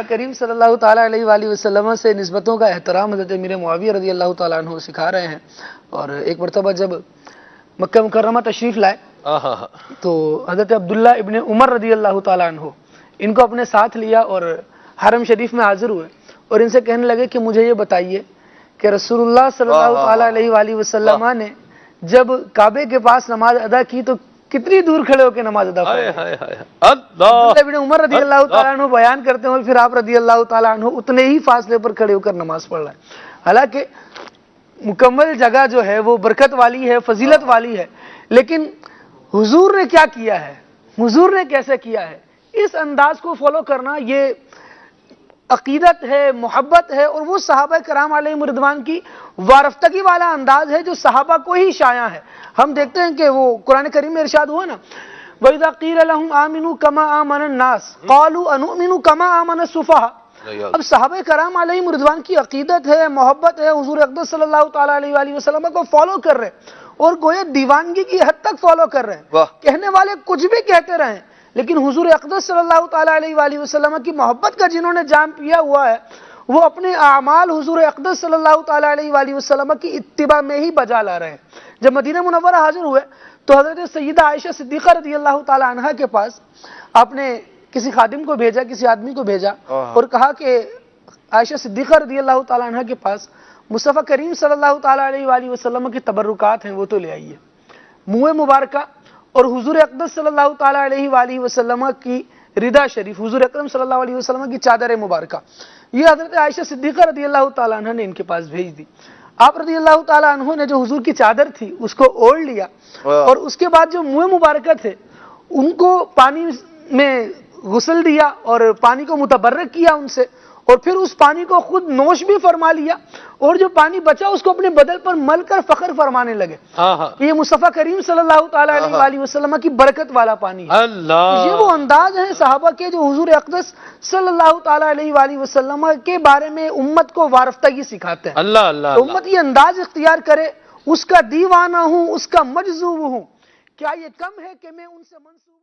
کریم صلی اللہ تعالیٰ علیہ وآلہ وسلم سے نسبتوں کا احترام حضرت امیر معاویہ رضی اللہ تعالیٰ عنہ سکھا رہے ہیں. اور ایک مرتبہ جب مکہ مکرمہ تشریف لائے تو حضرت عبداللہ ابن عمر رضی اللہ تعالیٰ عنہ ان کو اپنے ساتھ لیا اور حرم شریف میں حاضر ہوئے اور ان سے کہنے لگے کہ مجھے یہ بتائیے کہ رسول اللہ صلی اللہ تعالیٰ علیہ وآلہ وسلم نے جب کعبے کے پاس نماز ادا کی تو کتنی دور کھڑے ہو کے نماز ادا کی؟ عبداللہ ابن عمر رضی اللہ تعالیٰ عنہ بیان کرتے ہیں پھر آپ رضی اللہ تعالیٰ عنہ اتنے ہی فاصلے پر کھڑے ہو کر نماز پڑھ رہے ہیں. حالانکہ مکمل جگہ جو ہے وہ برکت والی ہے، فضیلت والی ہے، لیکن حضور نے کیا کیا ہے، حضور نے کیسے کیا ہے، اس انداز کو فالو کرنا یہ عقیدت ہے، محبت ہے، اور وہ صحابہ کرام علیہم رضوان کی وارفتگی والا انداز ہے جو صحابہ کو ہی شایع ہے. ہم دیکھتے ہیں کہ وہ قرآن کریم میں ارشاد ہوا نا وَإِذَا قِيلَ لَهُمْ آمِنُوا كَمَا آمَنَ النَّاسُ قَالُوا أَنُؤْمِنُ كَمَا آمَنَ السُّفَهَاءُ. اب صحابہ کرام علیہم رضوان کی عقیدت ہے، محبت ہے، حضور اقدس صلی اللہ تعالیٰ علیہ وآلہ وسلم کو فالو کر رہے ہیں اور گویا دیوانگی کی حد تک فالو کر رہے ہیں. کہنے والے کچھ بھی کہتے رہیں لیکن حضور اقدس صلی اللہ تعالیٰ علیہ وآلہ وسلم کی محبت کا جنہوں نے جام پیا ہوا ہے وہ اپنے اعمال حضور اقدس صلی اللہ تعالیٰ علیہ وآلہ وسلم کی اتباع میں ہی بجا لا رہے ہیں. جب مدینہ منورہ حاضر ہوئے تو حضرت سیدہ عائشہ صدیقہ رضی اللہ تعالیٰ عنہ کے پاس آپ نے کسی خادم کو بھیجا، کسی آدمی کو بھیجا اور کہا کہ عائشہ صدیقہ رضی اللہ تعالیٰ عنہ کے پاس مصطفیٰ کریم صلی اللہ تعالیٰ علیہ وآلہ وسلم کی تبرکات ہیں وہ تو لے آئیے. منہ مبارکہ اور حضور اقدس صلی اللہ تعالیٰ علیہ وآلہ وسلم کی ردا شریف، حضور اکرم صلی اللہ علیہ وسلم کی چادر مبارکہ، یہ حضرت عائشہ صدیقہ رضی اللہ تعالیٰ عنہ نے ان کے پاس بھیج دی. آپ رضی اللہ تعالیٰ عنہ نے جو حضور کی چادر تھی اس کو اوڑھ لیا اور اس کے بعد جو منہ مبارکہ تھے ان کو پانی میں غسل دیا اور پانی کو متبرک کیا ان سے، اور پھر اس پانی کو خود نوش بھی فرما لیا اور جو پانی بچا اس کو اپنے بدن پر مل کر فخر فرمانے لگے یہ مصطفیٰ کریم صلی اللہ تعالیٰ علیہ وآلہ وسلم کی برکت والا پانی ہے. یہ وہ انداز ہیں صحابہ کے جو حضور اقدس صلی اللہ تعالیٰ علیہ وآلہ وسلم کے بارے میں امت کو وارفتگی سکھاتے ہیں. تو امت یہ انداز اختیار کرے، اس کا دیوانہ ہوں، اس کا مجذوب ہوں. کیا یہ کم ہے کہ میں ان سے منسوب